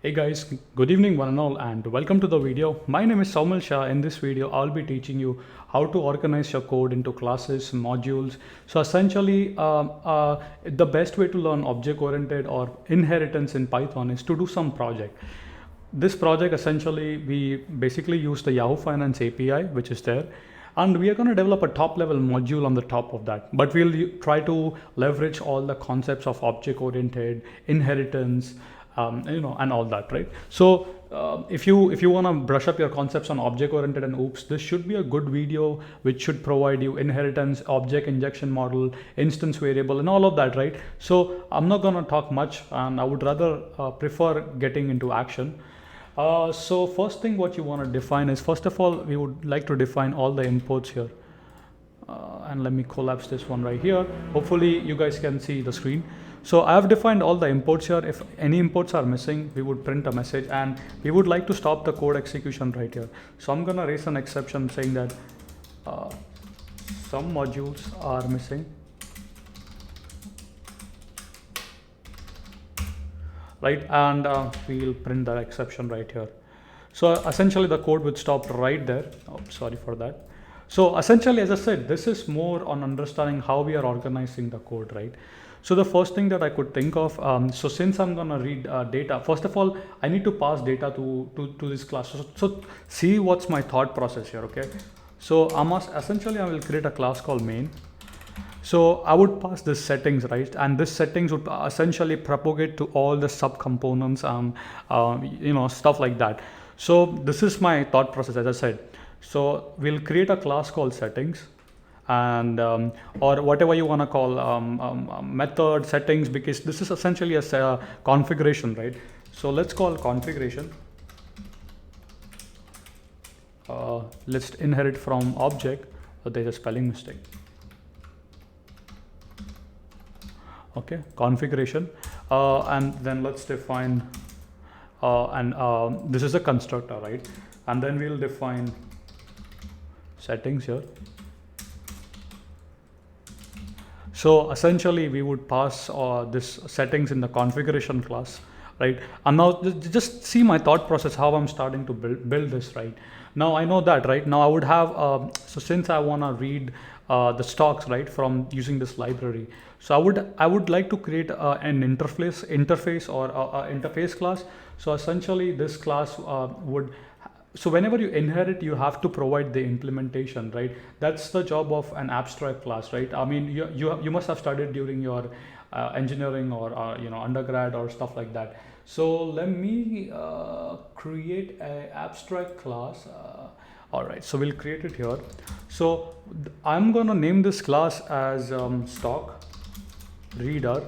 Hey guys, good evening one and all, and welcome to the video. My name is Saumil Shah. In this video, I'll be teaching you how to organize your code into classes, modules. So essentially, the best way to learn object-oriented or inheritance in Python is to do some project. This project essentially, we basically use the Yahoo Finance API, which is there. And we are going to develop a top level module on the top of that. But we'll try to leverage all the concepts of object oriented, inheritance, and all that, right? So if you want to brush up your concepts on object oriented and OOPS, this should be a good video which should provide you inheritance, object injection model, instance variable, and all of that, right? So I'm not going to talk much, and I would rather prefer getting into action. So first thing what you want to define is, first of all, we would like to define all the imports here. And let me collapse this one right here. Hopefully you guys can see the screen. So I have defined all the imports here. If any imports are missing, we would print a message, and we would like to stop the code execution right here. So I'm gonna raise an exception saying that some modules are missing. Right, and we'll print that exception right here. So essentially the code would stop right there. Oh, sorry for that. So essentially, as I said, this is more on understanding how we are organizing the code, right? So the first thing that I could think of, so since I'm gonna read data, first of all, I need to pass data to this class. So see what's my thought process here, okay? So essentially I will create a class called main. So I would pass this settings, right? And this settings would essentially propagate to all the subcomponents and stuff like that. So this is my thought process, as I said. So we'll create a class called settings, and or whatever you want to call method settings, because this is essentially a configuration, right? So let's call configuration. Let's inherit from object. There's a spelling mistake. Okay, configuration, and then let's define this is a constructor, right? And then we'll define settings here. So essentially we would pass this settings in the configuration class, right? And now just see my thought process, how I'm starting to build this, right? Now I know that, right? Now I would have, so since I want to read the stocks, right, from using this library, so I would like to create an interface or interface class. So essentially this class so whenever you inherit, you have to provide the implementation, right? That's the job of an abstract class, right? I mean, you must have studied during your engineering or undergrad or stuff like that. So let me create an abstract class. All right, so we'll create it here. So I'm gonna name this class as stock reader.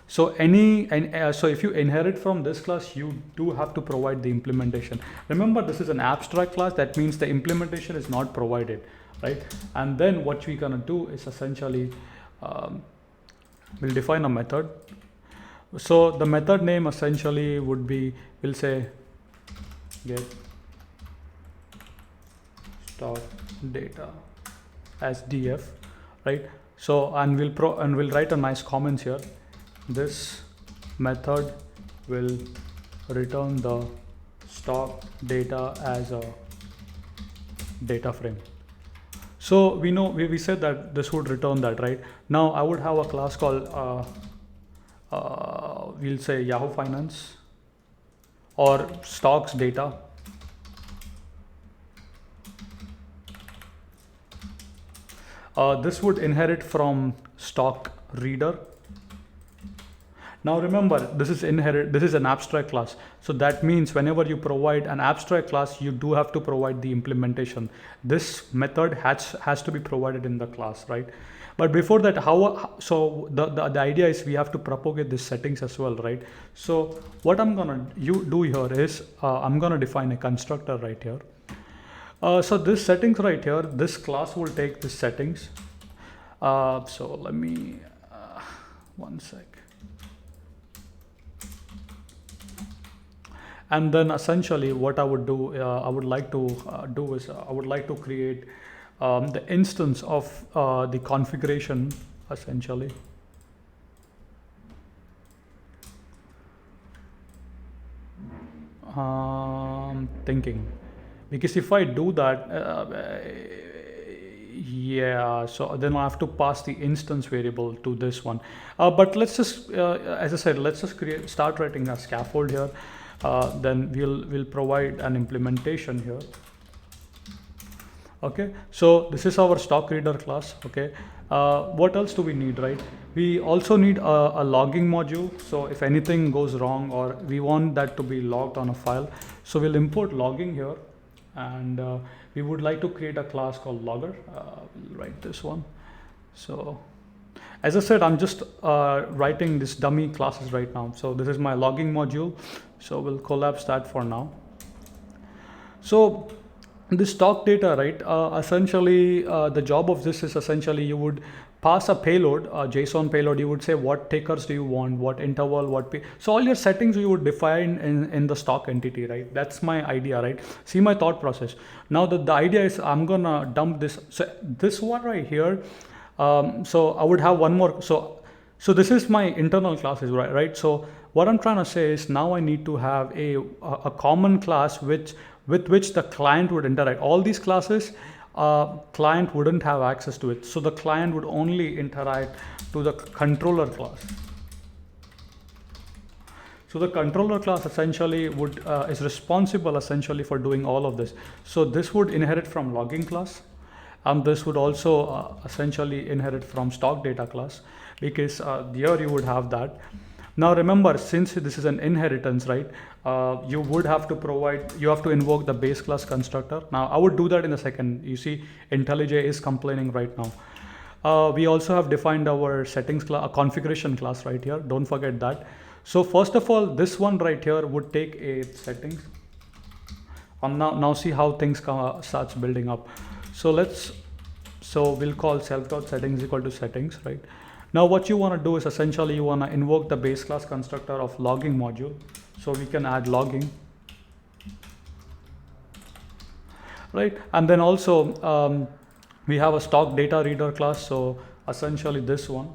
So so if you inherit from this class, you do have to provide the implementation. Remember, this is an abstract class. That means the implementation is not provided, right? And then what we're gonna do is essentially we'll define a method. So the method name essentially would be, we'll say get stock data as df, right? So and we'll write a nice comments here. This method will return the stock data as a data frame. So we said that this would return that, right? Now I would have a class called we'll say Yahoo Finance or stocks data. This would inherit from stock reader. Now remember, this is an abstract class. So that means whenever you provide an abstract class, you do have to provide the implementation. This method has to be provided in the class, right? But before that, so the idea is we have to propagate these settings as well, right? So what I'm gonna do here is I'm gonna define a constructor right here. So this settings right here, this class will take the settings. So let me one sec. And then essentially what I would do, I would like to do is I would like to create the instance of the configuration essentially. Thinking, because if I do that, yeah, so then I have to pass the instance variable to this one. But let's just, as I said, let's just start writing a scaffold here. Then we'll provide an implementation here. Okay, so this is our stock reader class. Okay, what else do we need, right? We also need a logging module. So if anything goes wrong or we want that to be logged on a file, so we'll import logging here, and we would like to create a class called logger. We'll write this one. So as I said, I'm just writing this dummy classes right now. So this is my logging module. So we'll collapse that for now. So this stock data, right? Essentially, the job of this is essentially you would pass a payload, a JSON payload. You would say what tickers do you want, what interval, what so all your settings you would define in the stock entity, right? That's my idea, right? See my thought process. Now the idea is I'm gonna dump this. So this one right here. So I would have one more. So this is my internal classes, right? So what I'm trying to say is now I need to have a common class with which the client would interact. All these classes, client wouldn't have access to it. So the client would only interact to the controller class. So the controller class essentially is responsible essentially for doing all of this. So this would inherit from logging class. This would also essentially inherit from stock data class, because here you would have that. Now remember, since this is an inheritance, right, you would have to you have to invoke the base class constructor. Now I would do that in a second. You see IntelliJ is complaining right now. We also have defined our settings class, a configuration class right here. Don't forget that. So first of all, this one right here would take a settings. Now see how things starts building up. So we'll call self.settings equal to settings, right? Now what you want to do is essentially you want to invoke the base class constructor of logging module. So we can add logging, right? And then also we have a stock data reader class. So essentially this one,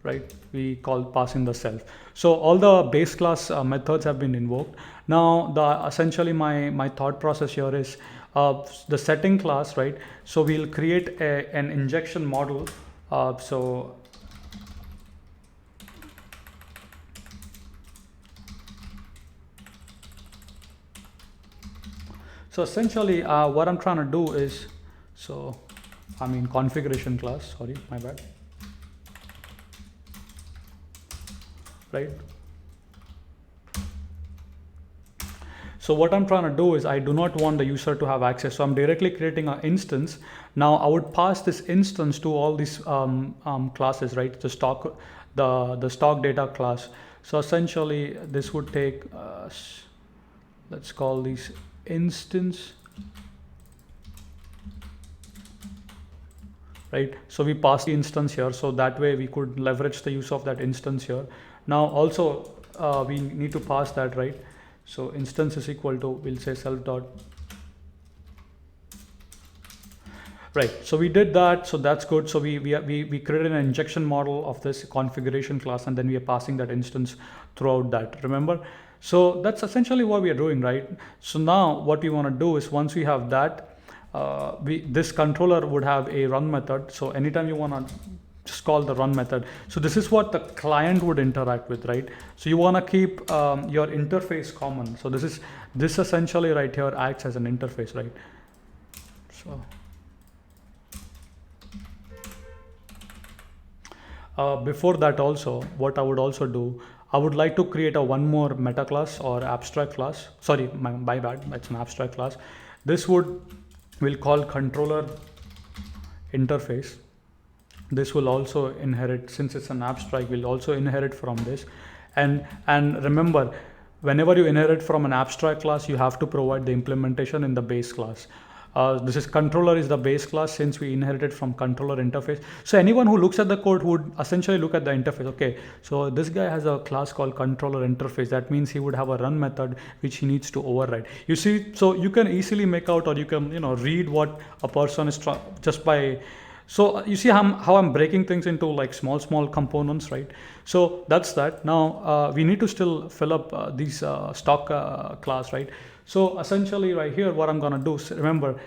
right? We call passing the self. So all the base class methods have been invoked. Now essentially my thought process here is the setting class, right? So we'll create an injection model. So essentially what I'm trying to do is, configuration class, sorry, my bad, right? So what I'm trying to do is I do not want the user to have access. So I'm directly creating an instance. Now I would pass this instance to all these classes, right? The stock data class. So essentially this would take, let's call these instance, right? So we pass the instance here. So that way we could leverage the use of that instance here. Now also we need to pass that, right? So instance is equal to, we'll say self dot, right? So we did that, so that's good. So we created an injection model of this configuration class, and then we are passing that instance throughout that, remember? So that's essentially what we are doing, right? So now what we want to do is, once we have that, this controller would have a run method. So anytime you want to just call the run method. So this is what the client would interact with, right? So you want to keep your interface common. So this essentially right here acts as an interface, right? So before that also, what I would also do, I would like to create one more meta class or abstract class. Sorry, my bad, it's an abstract class. This we'll call controller interface. This will also inherit, since it's an abstract, will also inherit from this. And remember, whenever you inherit from an abstract class, you have to provide the implementation in the base class. This is controller is the base class, since we inherited from controller interface. So anyone who looks at the code would essentially look at the interface. Okay, so this guy has a class called controller interface. That means he would have a run method which he needs to override. You see, so you can easily make out, or you can read what a person is just by So you see how I'm breaking things into like small components, right? So that's that. Now we need to still fill up these stock class, right? So essentially right here, what I'm gonna do, remember,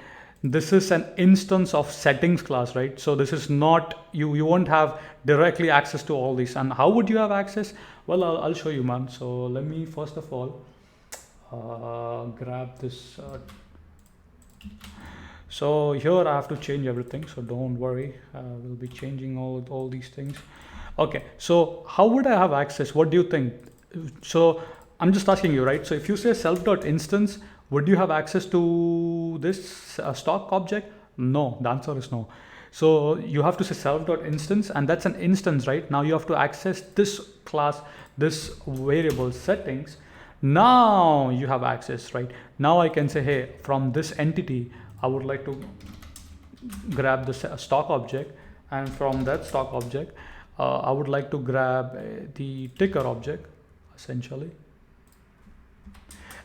this is an instance of settings class, right? So this is not, you won't have directly access to all these. And how would you have access? Well, I'll show you, man. So let me first of all grab this. So here I have to change everything, so don't worry, we'll be changing all these things. Okay, so how would I have access? What do you think? So I'm just asking you, right? So if you say self.instance, would you have access to this stock object? No, the answer is no. So you have to say self.instance, and that's an instance, right? Now you have to access this class, this variable settings. Now you have access, right? Now I can say, hey, from this entity, I would like to grab the stock object, and from that stock object, I would like to grab the ticker object, essentially.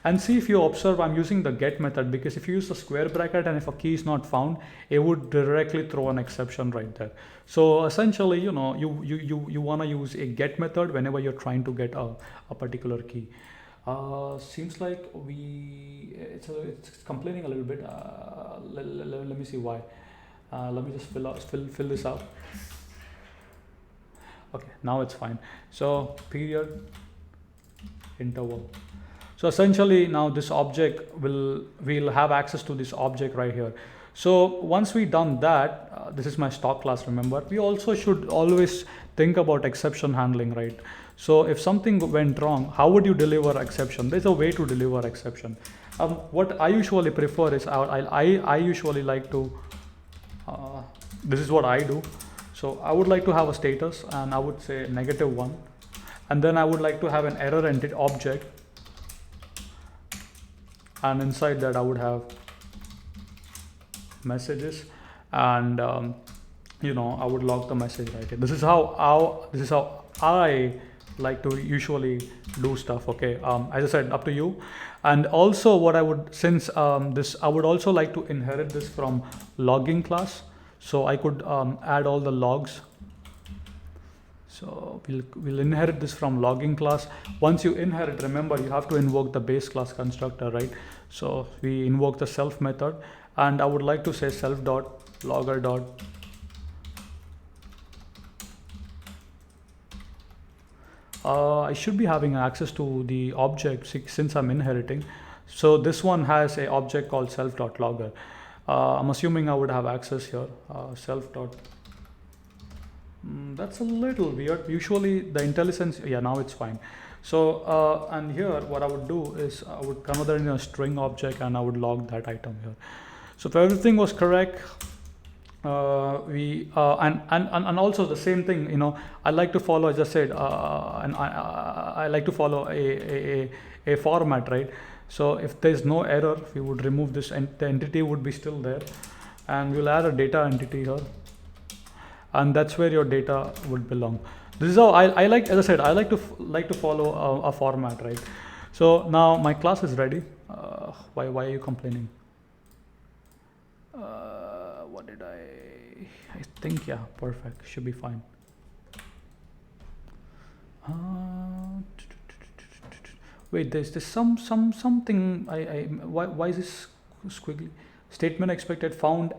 And see, if you observe, I'm using the get method, because if you use the square bracket and if a key is not found, it would directly throw an exception right there. So essentially, you know, you want to use a get method whenever you're trying to get a particular key. Seems like it's complaining a little bit. Let me see why. Let me just fill this out. Okay, now it's fine. So period interval. So essentially now this object we'll have access to this object right here. So once we done that, this is my stock class, remember. We also should always think about exception handling, right? So if something went wrong, how would you deliver exception? There's a way to deliver exception. What I usually prefer is I usually like to, this is what I do. So I would like to have a status, and I would say -1, and then I would like to have an error entity object, and inside that I would have messages, and you know, I would log the message right here. This is how I like to usually do stuff. Okay, as I said, up to you. And also what I would, since this, I would also like to inherit this from logging class, so I could add all the logs. So we'll inherit this from logging class. Once you inherit, remember, you have to invoke the base class constructor, right? So we invoke the self method, and I would like to say self dot logger dot I should be having access to the object since I'm inheriting. So this one has a object called self.logger. I'm assuming I would have access here. Self. That's a little weird. Usually the IntelliSense, yeah, now it's fine. So and here what I would do is I would convert that into a string object, and I would log that item here. So if everything was correct, and also the same thing, you know, I like to follow, as I said, and I like to follow a format, right? So if there's no error, we would remove this, and the entity would be still there, and we'll add a data entity here, and that's where your data would belong. This is how I like, as I said, I like to follow a format, right? So now my class is ready. Why are you complaining? What did I think, yeah, perfect, should be fine. Wait, there's something why is this squiggly? Statement expected found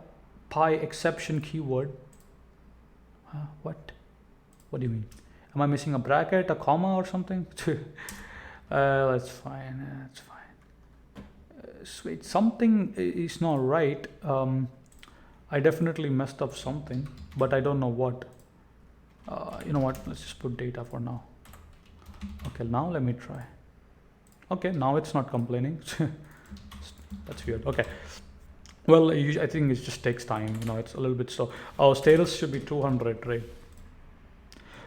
pi exception keyword. What do you mean? Am I missing a bracket, a comma, or something? That's fine. That's fine. Wait, something is not right. I definitely messed up something, but I don't know what. You know what? Let's just put data for now. Okay, now let me try. Okay, now it's not complaining. That's weird. Okay. Well, I think it just takes time. You know, it's a little bit slow. Our status should be 200, right?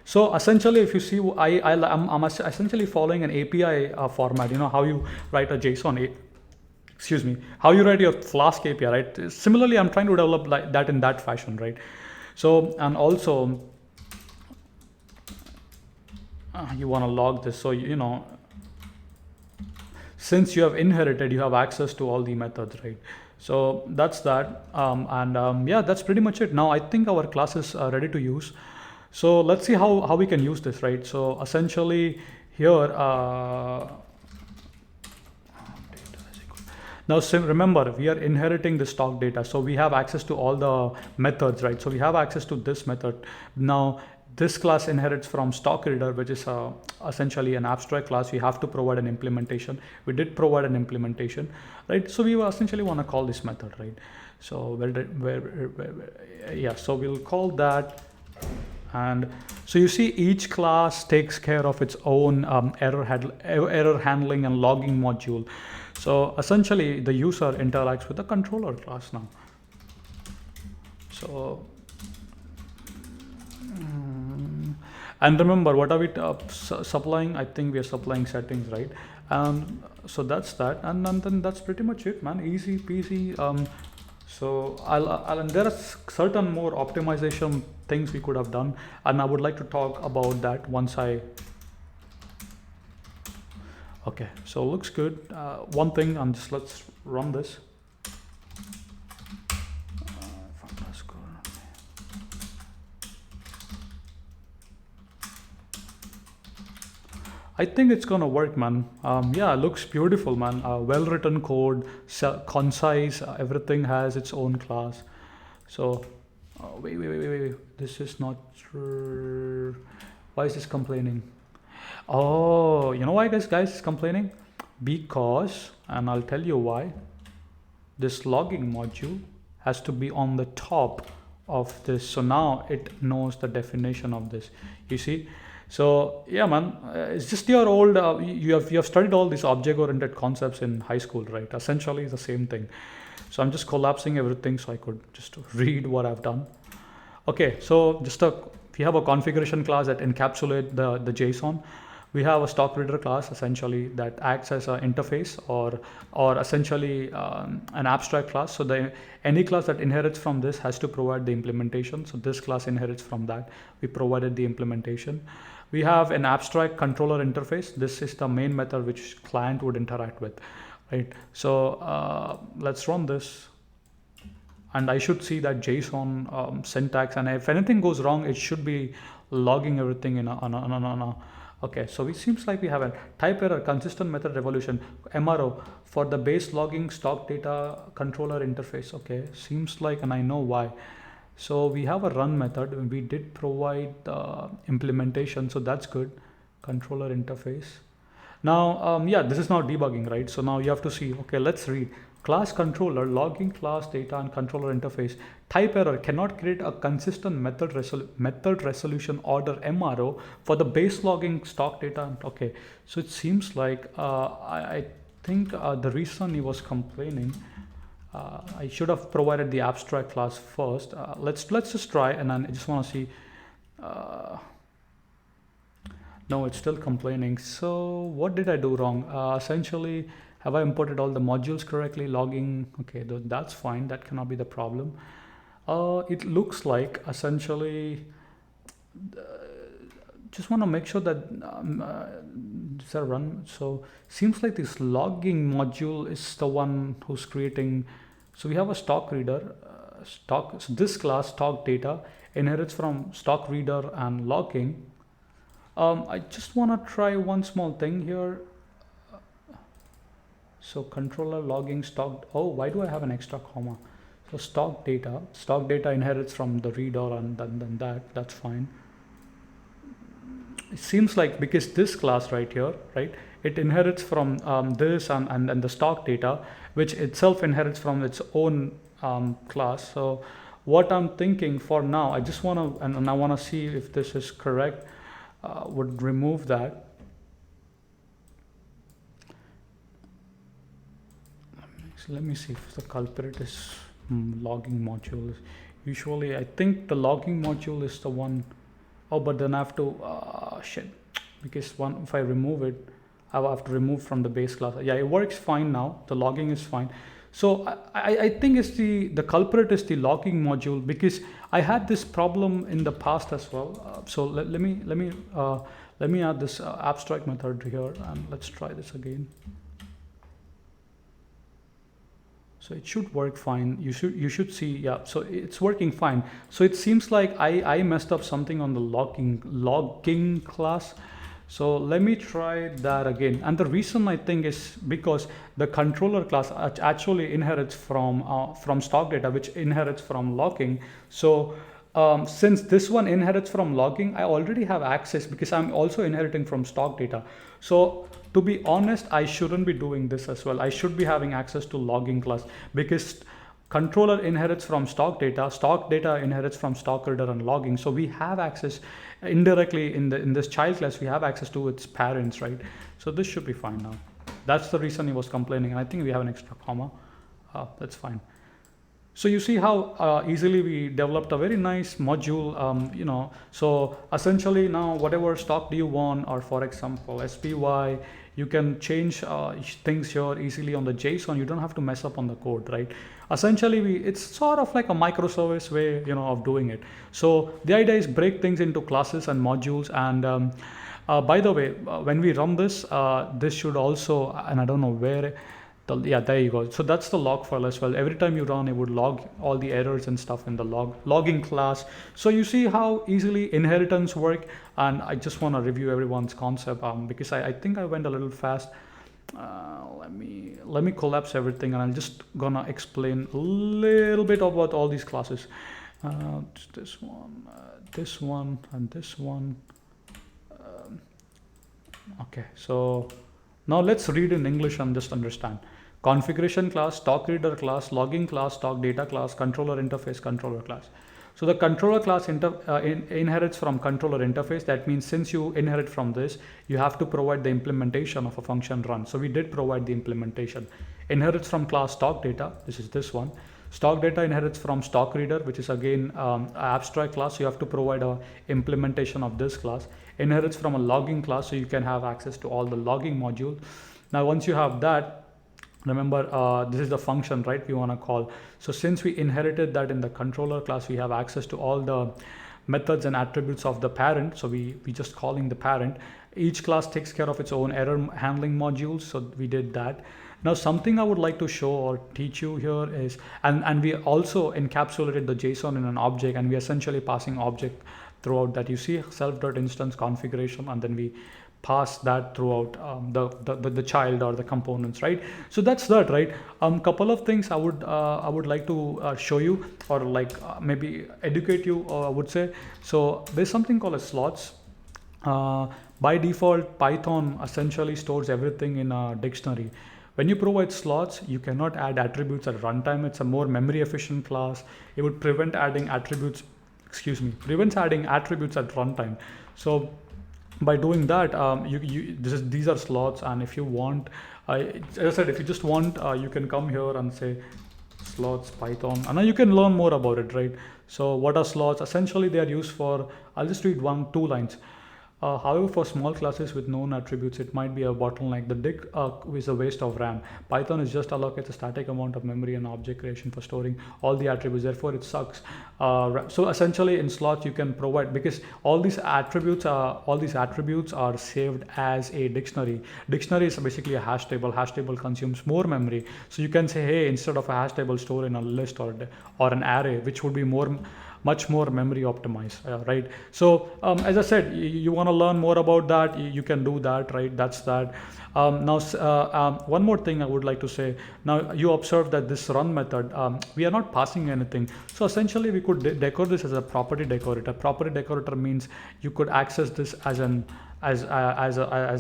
So essentially, if you see, I'm essentially following an API format. You know how you write a JSON. Excuse me. How you write your Flask API, right? Similarly, I'm trying to develop like that in that fashion, right? So, and also, you want to log this. So you know, since you have inherited, you have access to all the methods, right? So that's that. And yeah, that's pretty much it. Now I think our class is ready to use. So let's see how we can use this, right? So essentially here, now remember, we are inheriting the stock data. So we have access to all the methods, right? So we have access to this method. Now this class inherits from stock reader, which is essentially an abstract class. We have to provide an implementation. We did provide an implementation, right? So we essentially want to call this method, right? So yeah, so we'll call that. And so you see each class takes care of its own error handling and logging module. So essentially the user interacts with the controller class now. So and remember, what are we supplying? I think we are supplying settings, right? So that's that, and then that's pretty much it, man. Easy peasy. So and there are certain more optimization things we could have done, and I would like to talk about that once I. Okay, so looks good. One thing, and just let's run this. I think it's gonna work, man. Yeah, looks beautiful, man. Well-written code, concise. Everything has its own class. So, wait. This is not true. Why is this complaining? Oh, you know why guys is complaining? Because, and I'll tell you why. This logging module has to be on the top of this. So now it knows the definition of this. You see? So yeah, man, it's just your old. You have studied all these object-oriented concepts in high school, right? Essentially, the same thing. So I'm just collapsing everything so I could just read what I've done. Okay, so we have a configuration class that encapsulate the JSON. We have a stock reader class essentially that acts as an interface or essentially an abstract class. So any class that inherits from this has to provide the implementation. So this class inherits from that. We provided the implementation. We have an abstract controller interface. This is the main method which client would interact with, right? So let's run this. And I should see that JSON syntax. And if anything goes wrong, it should be logging everything in a okay, so it seems like we have a type error, consistent method revolution, MRO for the base logging stock data controller interface. Okay, seems like, and I know why. So we have a run method. We did provide the implementation, so that's good. Controller interface. Now, yeah, this is now debugging, right? So now you have to see, okay, let's read. Class controller, logging class data and controller interface. Type error, cannot create a consistent method resolution order MRO for the base logging stock data. Okay, so it seems like I think the reason he was complaining, I should have provided the abstract class first. Let's just try, and I just want to see. No, it's still complaining. So what did I do wrong? Essentially, have I imported all the modules correctly? Logging, okay, that's fine. That cannot be the problem. It looks like essentially, just want to make sure that these are run. So seems like this logging module is the one who's creating. So we have a stock reader, stock. So this class stock data inherits from stock reader and logging. I just want to try one small thing here. So controller logging stock. Oh, why do I have an extra comma? So stock data inherits from the reader, and then that's fine. It seems like because this class right here, right, it inherits from this and the stock data, which itself inherits from its own class. So what I'm thinking for now, I just want to, and I want to see if this is correct, would remove that. So let me see if the culprit is logging module. Usually I think the logging module is the one. Oh, but then I have to shit, because if I remove it, I have to remove from the base class. Yeah, it works fine now. The logging is fine. So I think it's the culprit is the logging module, because I had this problem in the past as well. So let me add this abstract method here, and let's try this again. So it should work fine. You should see, yeah. So it's working fine. So it seems like I messed up something on the logging class. So let me try that again. And the reason I think is because the controller class actually inherits from stock data, which inherits from logging. So since this one inherits from logging, I already have access because I'm also inheriting from stock data. So to be honest, I shouldn't be doing this as well. I should be having access to logging class because controller inherits from stock data inherits from stock reader and logging. So we have access indirectly in this child class, we have access to its parents, right? So this should be fine now. That's the reason he was complaining. And I think we have an extra comma. That's fine. So you see how easily we developed a very nice module, so essentially now whatever stock do you want, or for example SPY, you can change things here easily on the JSON. You don't have to mess up on the code, right? Essentially it's sort of like a microservice way, of doing it. So the idea is break things into classes and modules. And by the way, when we run this, this should also, and I don't know where, yeah, there you go. So that's the log file as well. Every time you run, it would log all the errors and stuff in the logging class. So you see how easily inheritance work. And I just want to review everyone's concept because I think I went a little fast. Let me collapse everything, and I'm just gonna explain a little bit about all these classes. This one, and this one. Okay, so now let's read in English and just understand. Configuration class, stock reader class, logging class, stock data class, controller interface, controller class. So the controller class inherits from controller interface. That means since you inherit from this, you have to provide the implementation of a function run. So we did provide the implementation. Inherits from class stock data. This is this one. Stock data inherits from stock reader, which is again abstract class. So you have to provide a implementation of this class. Inherits from a logging class, so you can have access to all the logging module. Now once you have that, remember this is the function, right, we want to call. So since we inherited that in the controller class, we have access to all the methods and attributes of the parent. So we just calling the parent. Each class takes care of its own error handling modules. So we did that. Now something I would like to show or teach you here is, and we also encapsulated the JSON in an object, and we essentially passing object throughout that. You see self.instance configuration, and then we pass that throughout the child or the components, right? So that's that, right? Couple of things I would like to show you, or like maybe educate you, I would say. So there's something called as slots. By default, Python essentially stores everything in a dictionary. When you provide slots, you cannot add attributes at runtime. It's a more memory efficient class. It would prevent adding attributes, prevents adding attributes at runtime. So by doing that, these are slots, and if you want, as I said, if you just want, you can come here and say slots Python, and now you can learn more about it, right? So what are slots? Essentially, they are used for, I'll just read two lines. However, for small classes with known attributes, it might be a bottleneck. The dict is a waste of RAM. Python is just allocates a static amount of memory and object creation for storing all the attributes. Therefore, it sucks. So essentially, in slots, you can provide, because all these attributes are saved as a dictionary. Dictionary is basically a hash table. Hash table consumes more memory. So you can say, hey, instead of a hash table, store in a list or an array, which would be much more memory optimized, right? So as I said, you want to learn more about that, you can do that, right? That's that. Now one more thing I would like to say. Now you observe that this run method, we are not passing anything. So essentially we could decorate this as a property decorator. Property decorator means you could access this as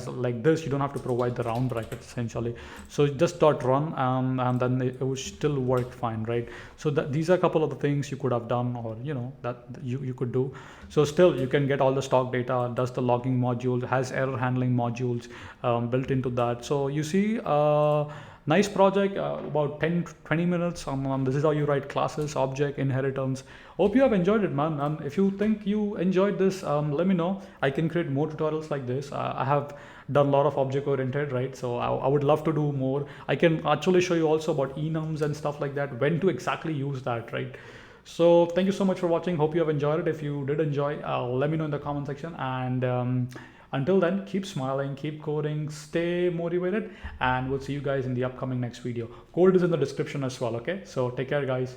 like this. You don't have to provide the round brackets essentially. So just .run, and then it would still work fine, right? So these are a couple of the things you could have done, or that you could do. So still you can get all the stock data, does the logging module, has error handling modules built into that. So you see, nice project, about 10-20 minutes. This is how you write classes, object, inheritance. Hope you have enjoyed it, man. And if you think you enjoyed this, let me know. I can create more tutorials like this. I have done a lot of object oriented, right? So I would love to do more. I can actually show you also about enums and stuff like that, when to exactly use that, right? So thank you so much for watching. Hope you have enjoyed it. If you did enjoy, let me know in the comment section. And Until then, keep smiling, keep coding, stay motivated, and we'll see you guys in the upcoming next video. Code is in the description as well. Okay, so take care, guys.